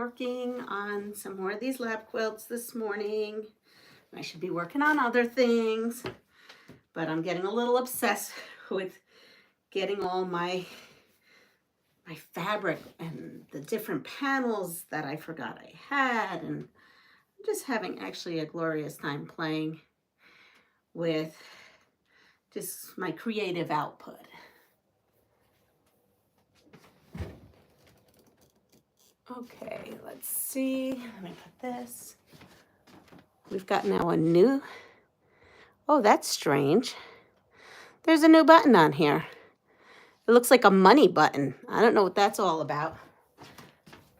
working on some more of these lap quilts this morning. I should be working on other things, but I'm getting a little obsessed with getting all my fabric and the different panels that I forgot I had, and I'm just having actually a glorious time playing with just my creative output. Okay, let's see. Let me put this. We've got now a new, oh, that's strange. There's a new button on here. It looks like a money button. I don't know what that's all about.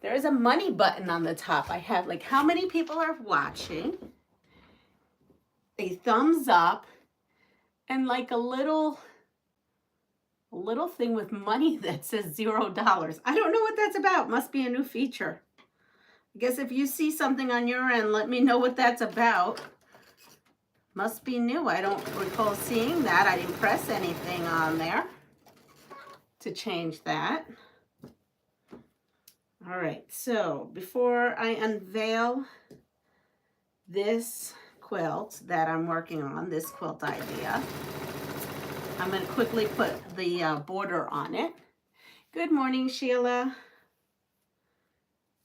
There is a money button on the top. I have like how many people are watching, a thumbs up, and like a little thing with money that says $0. I don't know what that's about. Must be a new feature. I guess if you see something on your end, let me know what that's about. Must be new. I don't recall seeing that. I didn't press anything on there to change that. All right, so before I unveil this quilt that I'm working on, this quilt idea, I'm going to quickly put the border on it. Good morning, Sheila.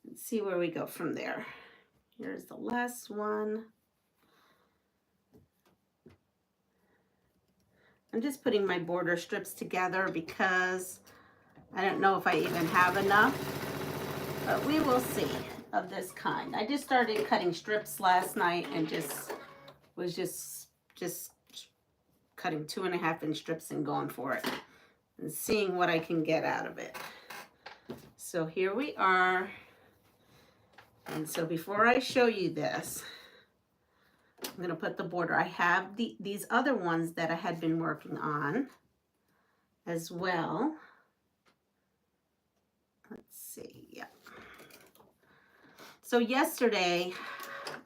Let's see where we go from there. Here's the last one. I'm just putting my border strips together because I don't know if I even have enough, but we will see of this kind. I just started cutting strips last night and was just cutting 2.5-inch strips and going for it and seeing what I can get out of it. So here we are. And so before I show you this, I'm going to put the border. I have these other ones that I had been working on as well. Let's see. Yeah. So yesterday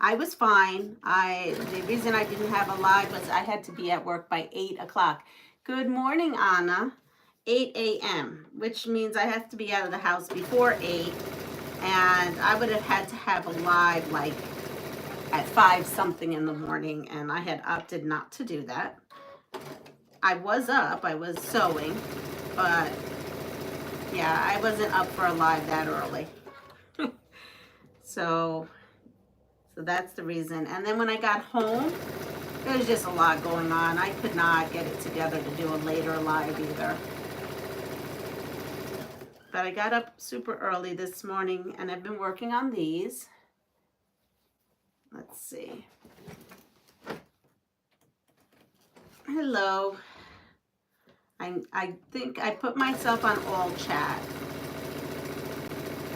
I was fine. The reason I didn't have a live was I had to be at work by 8 o'clock. Good morning, Anna. 8 a.m., which means I have to be out of the house before 8, and I would have had to have a live like at 5 something in the morning, and I had opted not to do that. I was up, I was sewing, but yeah, I wasn't up for a live that early. So that's the reason. And then when I got home, there was just a lot going on. I could not get it together to do a later live either. But I got up super early this morning and I've been working on these. Let's see. Hello. I think I put myself on all chat.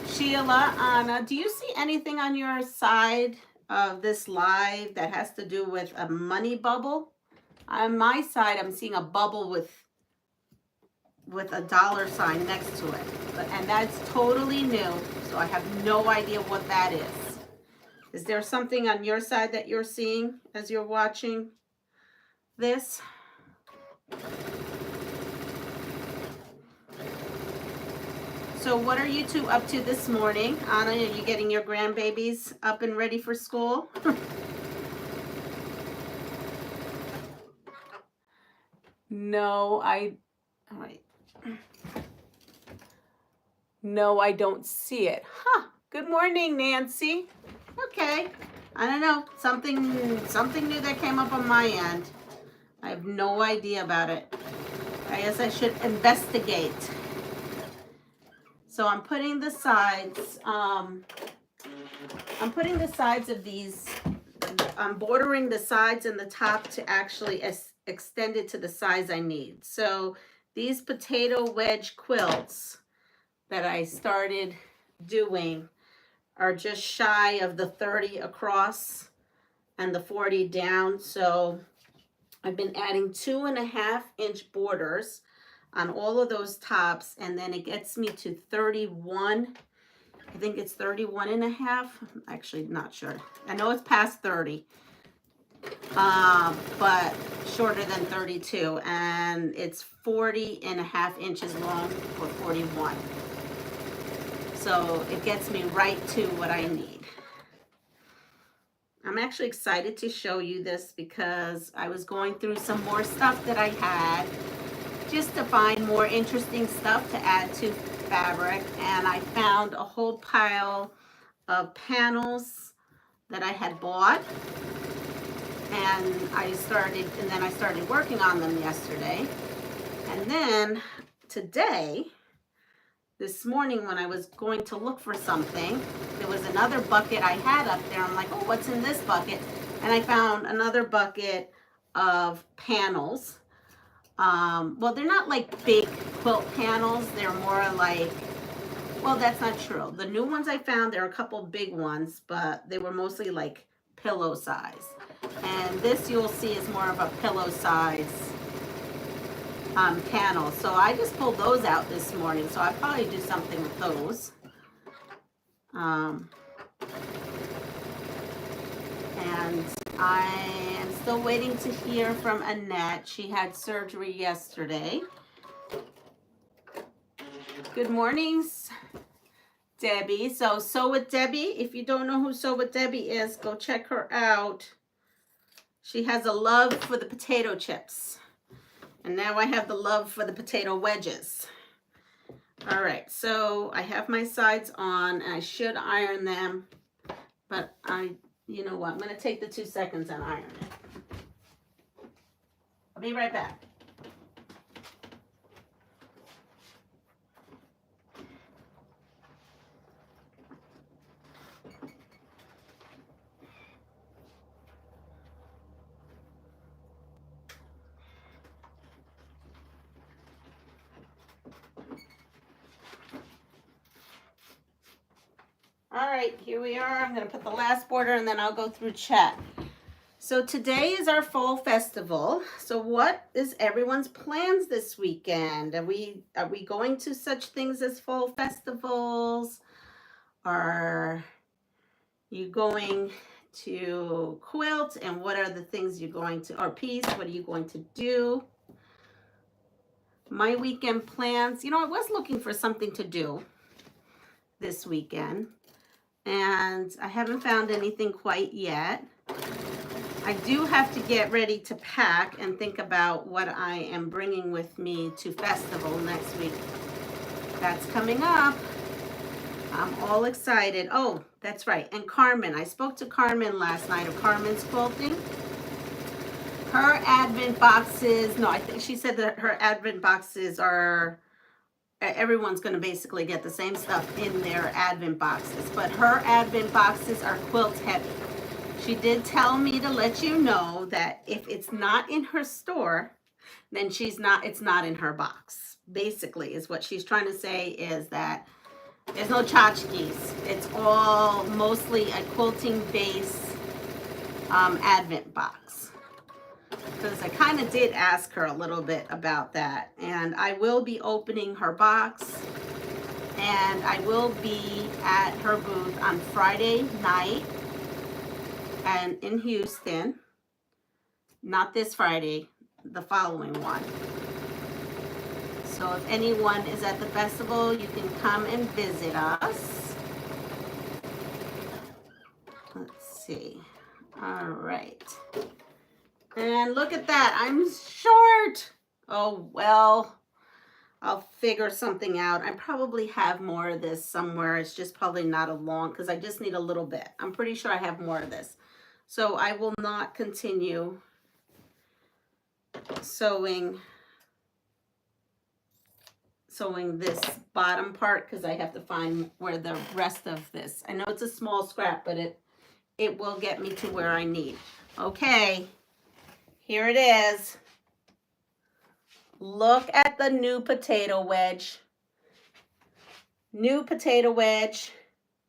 Sheila, Anna, do you see anything on your side of this live that has to do with a money bubble? On my side, I'm seeing a bubble with a dollar sign next to it. And that's totally new, so I have no idea what that is. Is there something on your side that you're seeing as you're watching this? So what are you two up to this morning? Anna, are you getting your grandbabies up and ready for school? No, No, I don't see it. Huh. Good morning, Nancy. Okay. I don't know. Something new that came up on my end. I have no idea about it. I guess I should investigate. So I'm putting the sides, I'm putting the sides of these, I'm bordering the sides and the top to actually extend it to the size I need. So these potato wedge quilts that I started doing are just shy of the 30 across and the 40 down. So I've been adding 2.5-inch borders on all of those tops, and then it gets me to 31. I think it's 31.5. I'm actually not sure. I know it's past 30, but shorter than 32, and it's 40.5 inches long for 41. So it gets me right to what I need. I'm actually excited to show you this because I was going through some more stuff that I had just to find more interesting stuff to add to fabric, and I found a whole pile of panels that I had bought, and then I started working on them yesterday. And then today, this morning when I was going to look for something, there was another bucket I had up there. I'm like, oh, what's in this bucket? And I found another bucket of panels. Well, they're not like big quilt panels. They're more like, well, that's not true. The new ones I found, there are a couple big ones, but they were mostly like pillow size. And this you'll see is more of a pillow size panel. So I just pulled those out this morning. So I'll probably do something with those. And I am still waiting to hear from Annette. She had surgery yesterday. Good mornings, Debbie. So Sew with Debbie. If you don't know who Sew with Debbie is, go check her out. She has a love for the potato chips. And now I have the love for the potato wedges. All right, so I have my sides on, and I should iron them, but you know what? I'm going to take the 2 seconds and iron it. I'll be right back. All right, here we are. I'm going to put the last border and then I'll go through chat. So today is our fall festival. So what is everyone's plans this weekend? Are we going to such things as fall festivals? Are you going to quilt? And what are the things you're going to, or piece, what are you going to do? My weekend plans, you know, I was looking for something to do this weekend, and I haven't found anything quite yet. I do have to get ready to pack and think about what I am bringing with me to festival next week. That's coming up. I'm all excited. Oh, that's right. And Carmen, I spoke to Carmen last night of Carmen's Quilting. Her advent boxes, no, I think she said that her advent boxes are, everyone's going to basically get the same stuff in their advent boxes, but her advent boxes are quilt heavy. She did tell me to let you know that if it's not in her store, then it's not in her box. Basically, is what she's trying to say, is that there's no tchotchkes. It's all mostly a quilting base advent box. Because I kind of did ask her a little bit about that. And I will be opening her box. And I will be at her booth on Friday night and in Houston. Not this Friday, the following one. So if anyone is at the festival, you can come and visit us. Let's see. All right. And look at that, I'm short. Oh, well, I'll figure something out. I probably have more of this somewhere. It's just probably not a long, because I just need a little bit. I'm pretty sure I have more of this. So I will not continue sewing this bottom part, because I have to find where the rest of this. I know it's a small scrap, but it will get me to where I need. Okay. Here it is. Look at the new potato wedge. New potato wedge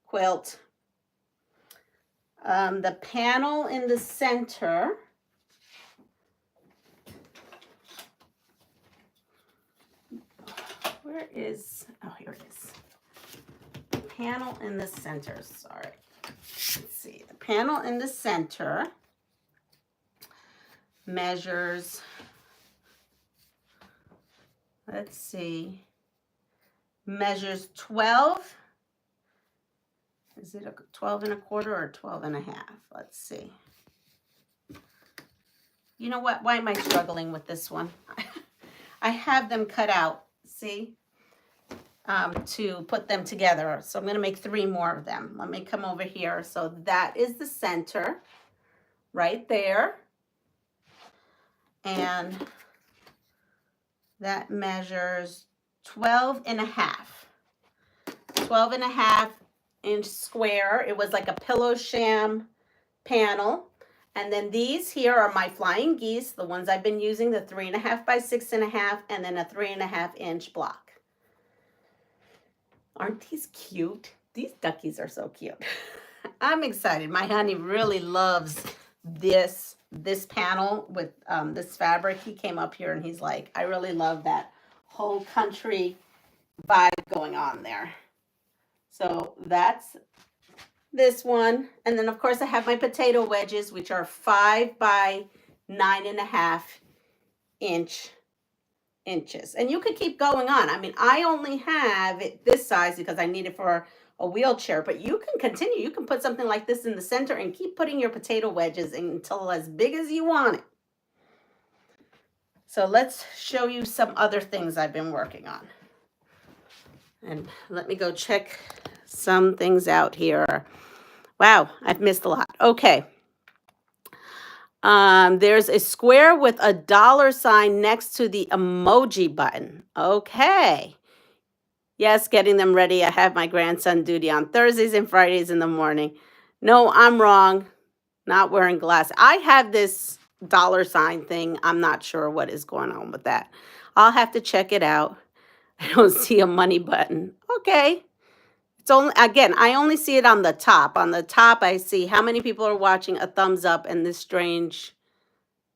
quilt. The panel in the center. Where is, oh, here it is. The panel in the center, sorry. Let's see, the panel in the center measures, let's see, measures 12 Is it a 12 1/4 or 12 1/2? Let's see. You know what? Why am I struggling with this one? I have them cut out, see, to put them together. So I'm going to make 3 more of them. Let me come over here. So that is the center right there. And that measures 12 1/2. 12 1/2 inch square. It was like a pillow sham panel. And then these here are my flying geese, the ones I've been using, the 3 1/2 by 6 1/2, and then a 3 1/2 inch block. Aren't these cute? These duckies are so cute. I'm excited. My honey really loves this panel with this fabric. He came up here and he's like, I really love that whole country vibe going on there. So that's this one. And then of course I have my potato wedges, which are 5 by 9 1/2 inches. And you could keep going on. I mean, I only have it this size because I need it for a wheelchair, but you can continue. You can put something like this in the center and keep putting your potato wedges until as big as you want it. So let's show you some other things I've been working on. And let me go check some things out here. Wow, I've missed a lot. Okay. There's a square with a $sign next to the emoji button. Okay. Yes, getting them ready. I have my grandson duty on Thursdays and Fridays in the morning. No, I'm wrong. Not wearing glasses. I have this $sign thing. I'm not sure what is going on with that. I'll have to check it out. I don't see a money button. Okay. It's only, again, I only see it on the top. On the top, I see how many people are watching, a thumbs up, and this strange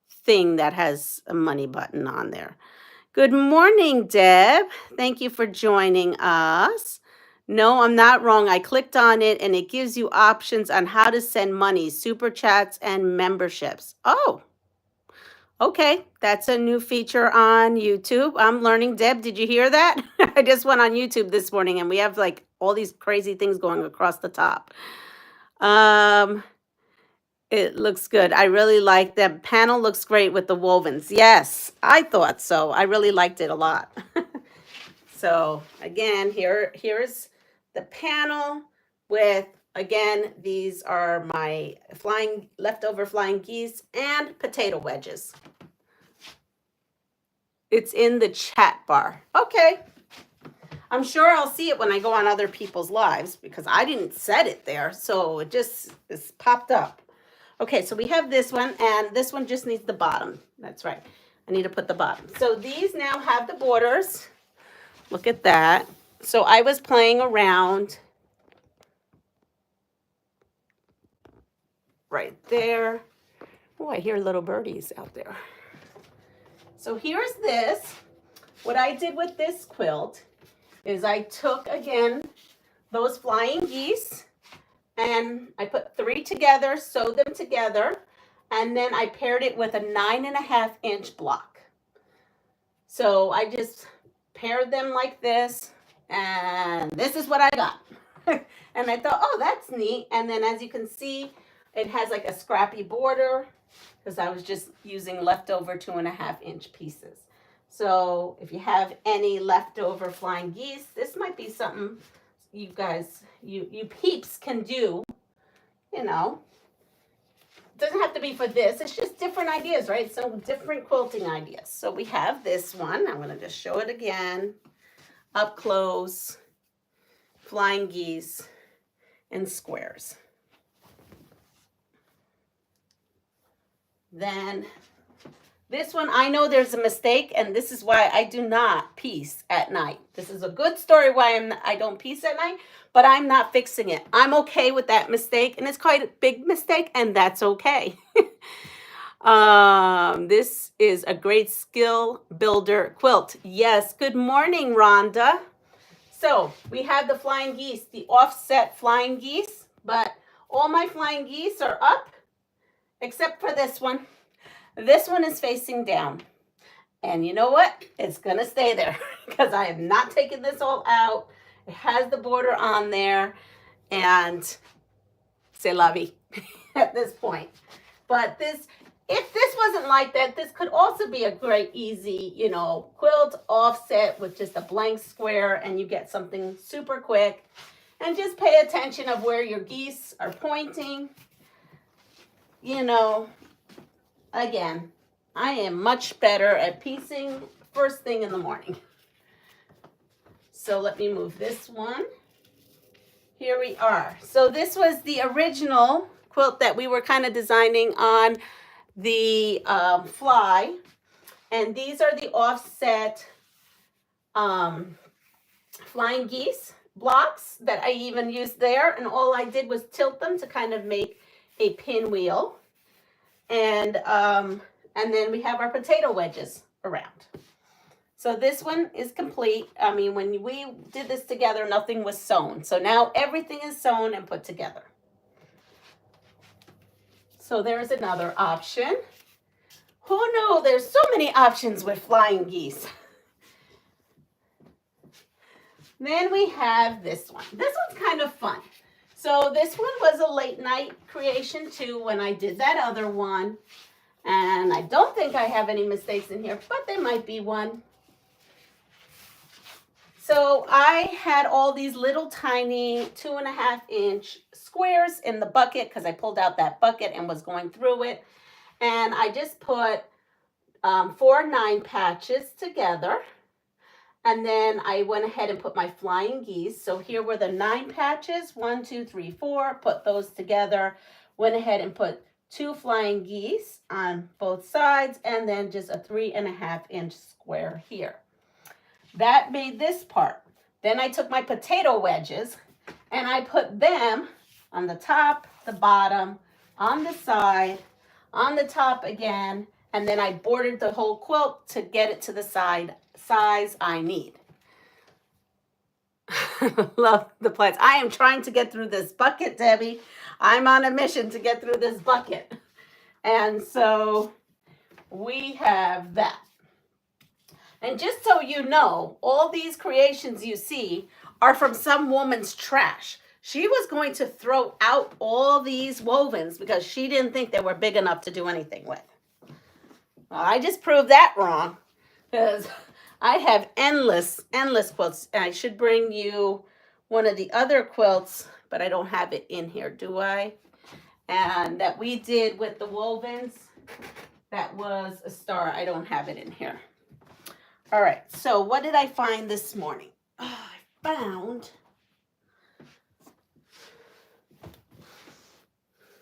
thing that has a money button on there. Good morning, Deb. Thank you for joining us. No, I'm not wrong. I clicked on it, and it gives you options on how to send money, super chats, and memberships. Oh, okay. That's a new feature on YouTube. I'm learning. Deb, did you hear that? I just went on YouTube this morning, and we have like all these crazy things going across the top. It looks good. I really like the panel. Looks great with the wovens. Yes, I thought so. I really liked it a lot. So again, here's the panel with, again, these are my leftover flying geese and potato wedges. It's in the chat bar. Okay. I'm sure I'll see it when I go on other people's lives because I didn't set it there. So it just is popped up. Okay, so we have this one, and this one just needs the bottom. That's right. I need to put the bottom. So these now have the borders. Look at that. So I was playing around right there. Oh, I hear little birdies out there. So here's this. What I did with this quilt is I took, again, those flying geese, and I put 3 together, sewed them together, and then I paired it with a 9 1/2 inch block. So I just paired them like this, and this is what I got. And I thought, oh, that's neat. And then as you can see, it has like a scrappy border because I was just using leftover 2 1/2 inch pieces. So if you have any leftover flying geese, this might be something you guys, you peeps can do, you know. It doesn't have to be for this. It's just different ideas, right? So different quilting ideas. So we have this one. I'm going to just show it again. Up close, flying geese, and squares. Then this one, I know there's a mistake, and this is why I do not piece at night. This is a good story why I don't piece at night, but I'm not fixing it. I'm okay with that mistake, and it's quite a big mistake, and that's okay. This is a great skill builder quilt. Yes, good morning, Rhonda. So we have the flying geese, the offset flying geese, but all my flying geese are up, except for this one. This one is facing down. And you know what? It's going to stay there because I have not taken this all out. It has the border on there. and c'est la vie at this point. But this, if this wasn't like that, this could also be a great easy, you know, quilt offset with just a blank square, and you get something super quick. And just pay attention of where your geese are pointing. You know, again, I am much better at piecing first thing in the morning. So let me move this one. Here we are. So this was the original quilt that we were kind of designing on the fly. And these are the offset flying geese blocks that I even used there. And all I did was tilt them to kind of make a pinwheel. And then we have our potato wedges around. So this one is complete. I mean, when we did this together, nothing was sewn. So now everything is sewn and put together. So there's another option. Who knew there's so many options with flying geese? Then we have this one. This one's kind of fun. So this one was a late night creation too when I did that other one. And I don't think I have any mistakes in here, but there might be one. So I had all these little tiny 2.5-inch squares in the bucket because I pulled out that bucket and was going through it. And I just put 4 9 patches together. And then I went ahead and put my flying geese. So here were the 9 patches, 1, 2, 3, 4, put those together. Went ahead and put 2 flying geese on both sides, and then just a 3.5-inch square here. That made this part. Then I took my potato wedges and I put them on the top, the bottom, on the side, on the top again, and then I bordered the whole quilt to get it to the size I need. Love the plants. I am trying to get through this bucket, Debbie. I'm on a mission to get through this bucket. And so we have that. And just so you know, all these creations you see are from some woman's trash. She was going to throw out all these wovens because she didn't think they were big enough to do anything with. Well, I just proved that wrong because I have endless quilts. And I should bring you one of the other quilts, but I don't have it in here, do I? And that we did with the wovens, that was a star. I don't have it in here. All right, so what did I find this morning? Oh, I found,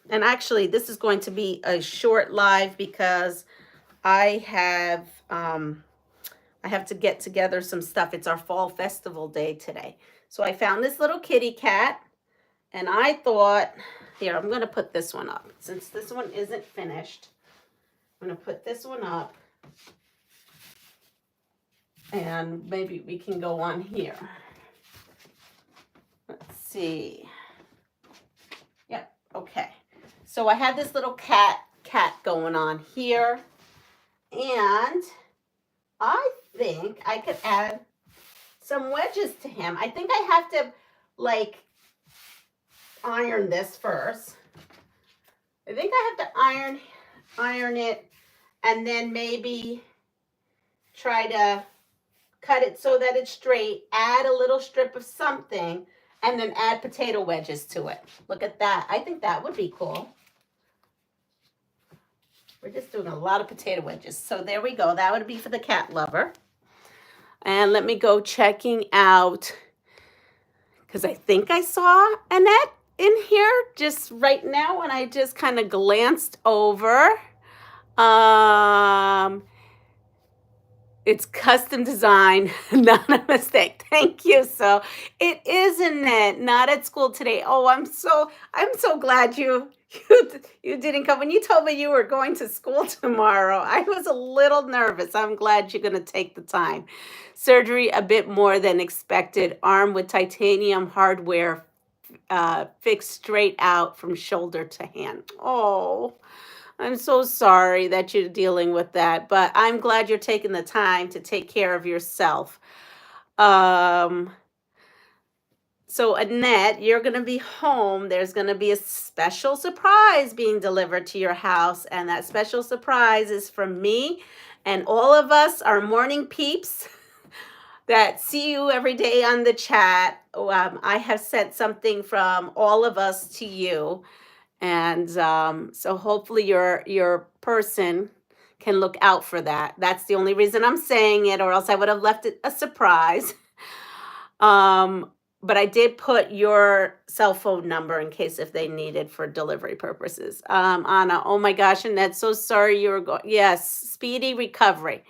and actually this is going to be a short live because I have to get together some stuff. It's our fall festival day today. So I found this little kitty cat, and I thought, here, I'm going to put this one up. Since this one isn't finished, I'm going to put this one up. And maybe we can go on here. Let's see. Yep, okay. So I had this little cat going on here. And I think I could add some wedges to him. I think I have to, like, iron this first. I think I have to iron it, and then maybe try to cut it so that it's straight, add a little strip of something, and then add potato wedges to it. Look at that. I think that would be cool. We're just doing a lot of potato wedges. So there we go. That would be for the cat lover. And let me go checking out, because I think I saw Annette in here just right now when I just kind of glanced over. It's custom design, not a mistake. Thank you. So it is, Annette, not at school today. Oh, I'm so glad you didn't come. When you told me you were going to school tomorrow, I was a little nervous. I'm glad you're going to take the time. Surgery a bit more than expected. Arm with titanium hardware fixed straight out from shoulder to hand. Oh, I'm so sorry that you're dealing with that, but I'm glad you're taking the time to take care of yourself. So Annette, you're going to be home. There's going to be a special surprise being delivered to your house. And that special surprise is from me and all of us, our morning peeps that see you every day on the chat. I have sent something from all of us to you. And so hopefully your person can look out for that. That's the only reason I'm saying it, or else I would have left it a surprise. But I did put your cell phone number in case if they needed for delivery purposes. Anna, oh my gosh, Annette, so sorry you were going. Yes, speedy recovery.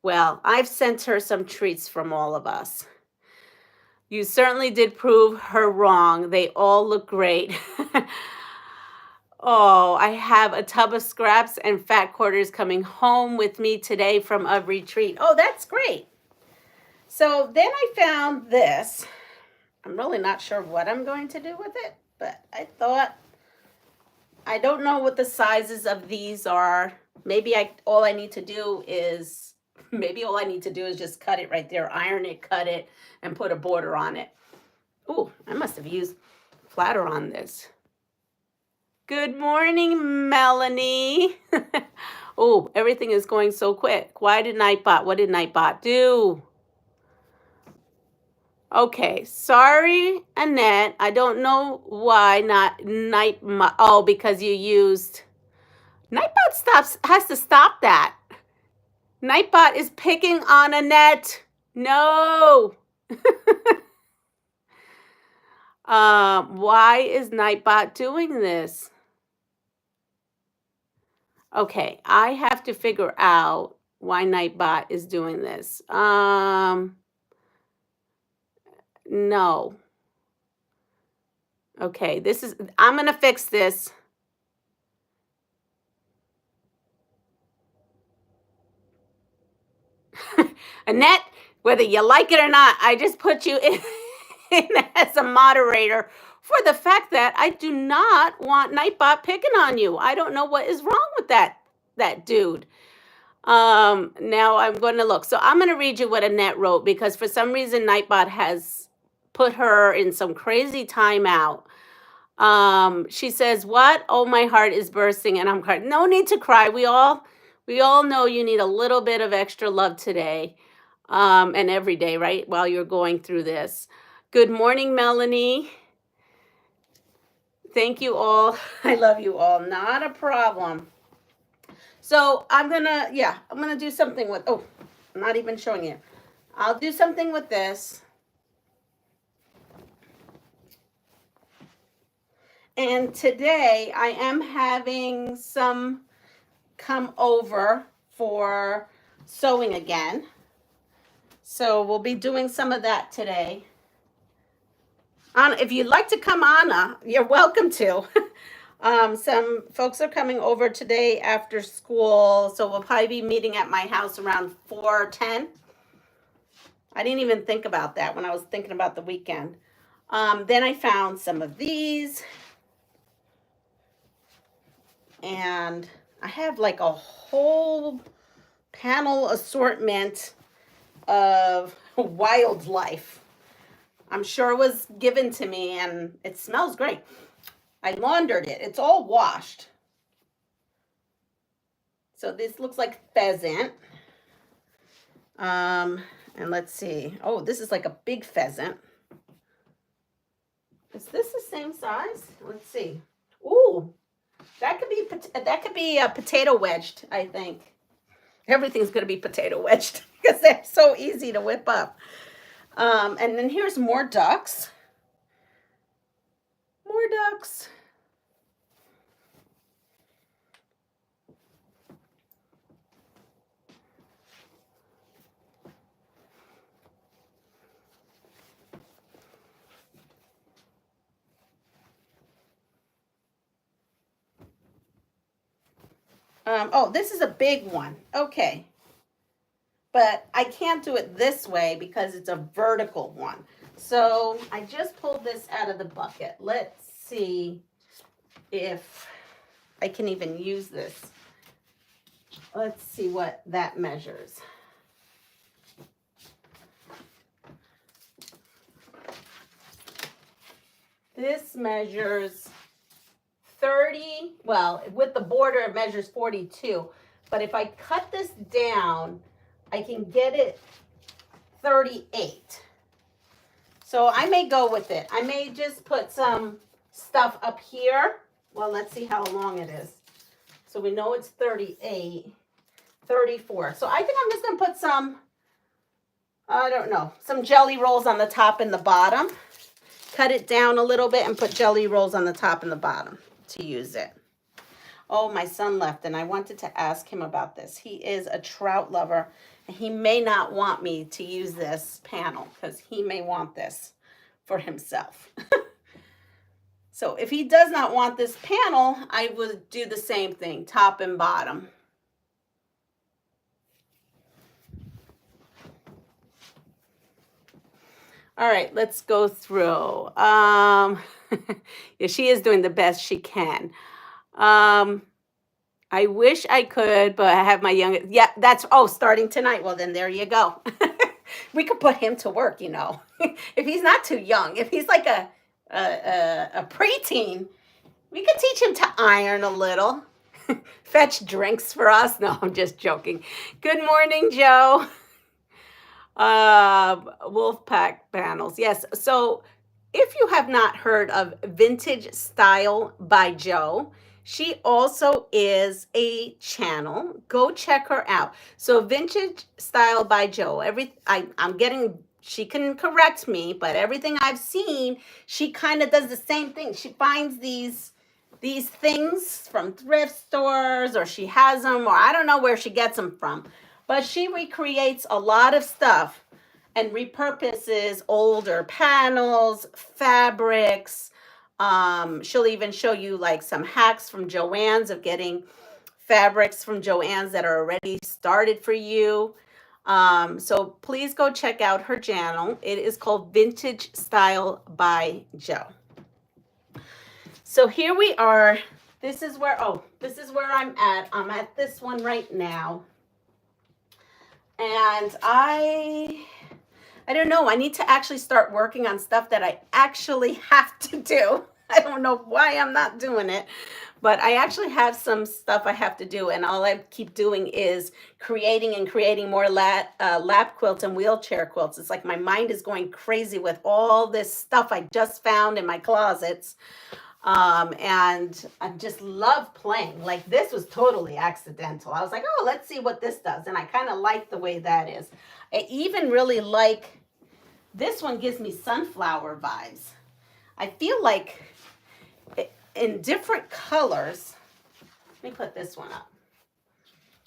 Well, I've sent her some treats from all of us. You certainly did prove her wrong. They all look great. Oh, I have a tub of scraps and fat quarters coming home with me today from a retreat. Oh, that's great. So then I found this. I'm really not sure what I'm going to do with it, but I thought, I don't know what the sizes of these are. Maybe all I need to do is just cut it right there, iron it, cut it, and put a border on it. Ooh, I must have used flatter on this. Good morning, Melanie. Oh, everything is going so quick. What did Nightbot do? Okay, sorry, Annette. I don't know why not Nightbot. Oh, because you used Nightbot has to stop that. Nightbot is picking on Annette. No. Why is Nightbot doing this? Okay, I have to figure out why Nightbot is doing this. No. Okay, I'm going to fix this. Annette, whether you like it or not, I just put you in as a moderator for the fact that I do not want Nightbot picking on you. I don't know what is wrong with that dude. Now I'm going to look. So I'm going to read you what Annette wrote, because for some reason Nightbot has put her in some crazy timeout. She says, "What? Oh, my heart is bursting and I'm crying." No need to cry. We all know you need a little bit of extra love today, and every day, right? While you're going through this. Good morning, Melanie. Thank you all. I love you all. Not a problem. So I'm gonna do something with, oh, I'm not even showing you. I'll do something with this. And today I am having some come over for sewing again. So we'll be doing some of that today. Anna, if you'd like to come, Anna, you're welcome to. Some folks are coming over today after school, so we'll probably be meeting at my house around 4:10. I didn't even think about that when I was thinking about the weekend. Then I found some of these. And I have like a whole panel assortment of wildlife. I'm sure it was given to me and it smells great. I laundered it. It's all washed. So this looks like pheasant. And let's see. Oh, this is like a big pheasant. Is this the same size? Let's see. Ooh, that could be a potato wedged, I think. Everything's going to be potato wedged because they're so easy to whip up. And then here's more ducks. More ducks. Oh, this is a big one. Okay. But I can't do it this way because it's a vertical one. So I just pulled this out of the bucket. Let's see if I can even use this. Let's see what that measures. This measures 30, well, with the border it measures 42. But if I cut this down, I can get it 38. So I may go with it. I may just put some stuff up here. Well, let's see how long it is. So we know it's 38, 34. So I think I'm just going to put some, I don't know, some jelly rolls on the top and the bottom. Cut it down a little bit and put jelly rolls on the top and the bottom to use it. Oh, my son left and I wanted to ask him about this. He is a trout lover and he may not want me to use this panel because he may want this for himself. So if he does not want this panel, I would do the same thing, top and bottom. All right, let's go through. Yeah, she is doing the best she can. I wish I could, but I have my youngest. Yeah, that's, oh, starting tonight. Well, then there you go. We could put him to work, you know. If he's not too young, if he's like a preteen, we could teach him to iron a little. Fetch drinks for us. No, I'm just joking. Good morning, Joe. Wolfpack panels. Yes. So if you have not heard of Vintage Style by Joe, she also is a channel. Go check her out. So Vintage Style by Joe. I'm getting, she can correct me, but everything I've seen, she kind of does the same thing. She finds these things from thrift stores, or she has them, or I don't know where she gets them from. But she recreates a lot of stuff and repurposes older panels, fabrics. She'll even show you like some hacks from Joann's of getting fabrics from Joann's that are already started for you. So please go check out her channel. It is called Vintage Style by Joe. So here we are. This is where, this is where I'm at. I'm at this one right now. And I don't know. I need to actually start working on stuff that I actually have to do. I don't know why I'm not doing it, but I actually have some stuff I have to do. And all I keep doing is creating more lap quilts and wheelchair quilts. It's like my mind is going crazy with all this stuff I just found in my closets. And I just love playing. Like this was totally accidental. I was like, oh, let's see what this does. And I kind of like the way that is. I even really like, this one gives me sunflower vibes. I feel like in different colors, let me put this one up.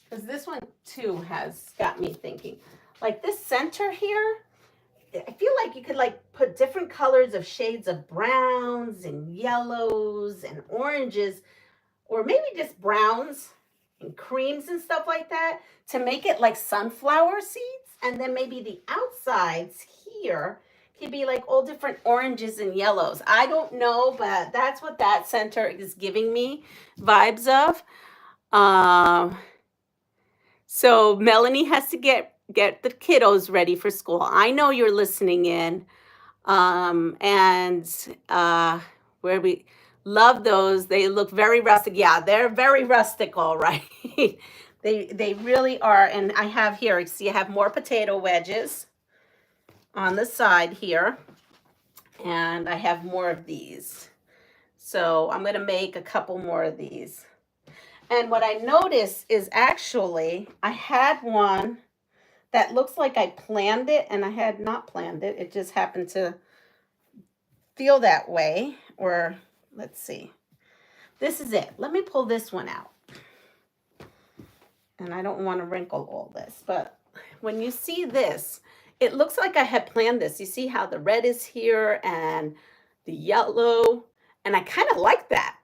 Because this one too has got me thinking. Like this center here, I feel like you could like put different colors of shades of browns and yellows and oranges, or maybe just browns and creams and stuff like that to make it like sunflower seeds. And then maybe the outsides here could be like all different oranges and yellows. I don't know, but that's what that center is giving me vibes of. So Melanie has to get the kiddos ready for school. I know you're listening in. Where we love those. They look very rustic. Yeah, they're very rustic, all right. They really are. And I have here, see, I have more potato wedges on the side here. And I have more of these. So I'm going to make a couple more of these. And what I noticed is actually I had one that looks like I planned it, and I had not planned it. It just happened to feel that way. Or let's see. This is it. Let me pull this one out. And I don't want to wrinkle all this, but when you see this, it looks like I had planned this. You see how the red is here and the yellow, and I kind of like that.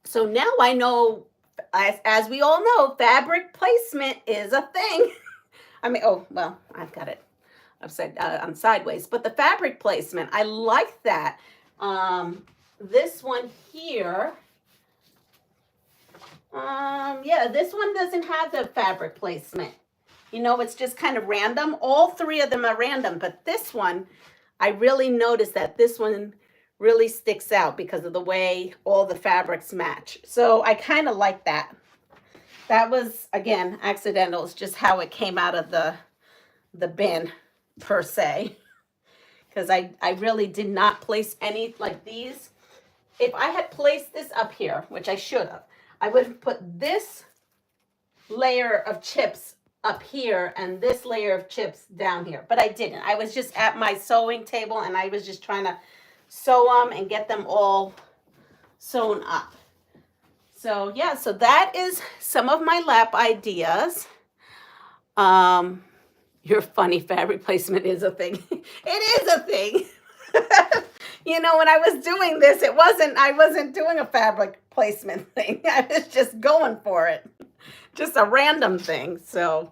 So now I know, as we all know, fabric placement is a thing. I mean, oh, well, I've got it upside on sideways, but the fabric placement, I like that. This one here, yeah, this one doesn't have the fabric placement. You know, it's just kind of random. All three of them are random, but this one, I really noticed that this one really sticks out because of the way all the fabrics match. So I kind of like that. That was, again, accidental. It's just how it came out of the bin, per se. Because I really did not place any like these. If I had placed this up here, which I should have, I would have put this layer of chips up here and this layer of chips down here. But I didn't. I was just at my sewing table and I was just trying to sew them and get them all sewn up. So yeah, so that is some of my lap ideas. Your funny fabric placement is a thing. It is a thing. You know, when I was doing this, I wasn't doing a fabric placement thing. I was just going for it. Just a random thing. So,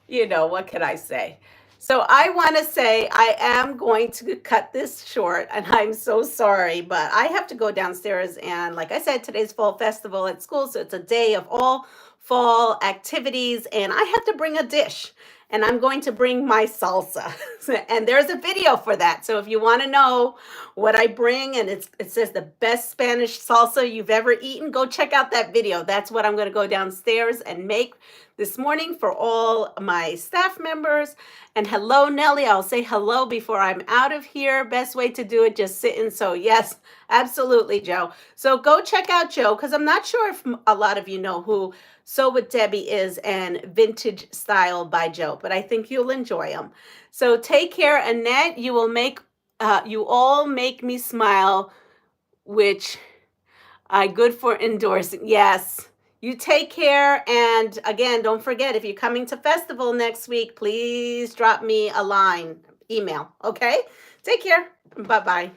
you know, what can I say? So I want to say I am going to cut this short, and I'm so sorry, but I have to go downstairs. And like I said, today's fall festival at school, so it's a day of all fall activities, and I have to bring a dish. And I'm going to bring my salsa. And there's a video for that. So if you want to know what I bring, and it says the best Spanish salsa you've ever eaten, go check out that video. That's what I'm going to go downstairs and make this morning for all my staff members. And hello, Nellie. I'll say hello before I'm out of here. Best way to do it, just sit and sew. Yes, absolutely, Joe. So go check out Joe, because I'm not sure if a lot of you know who Sew with Debbie is and Vintage Style by Joe, but I think you'll enjoy them. So take care, Annette. You all make me smile, which I good for endorsing. Yes. You take care. And again, don't forget, if you're coming to festival next week, please drop me a email. Okay? Take care. Bye-bye.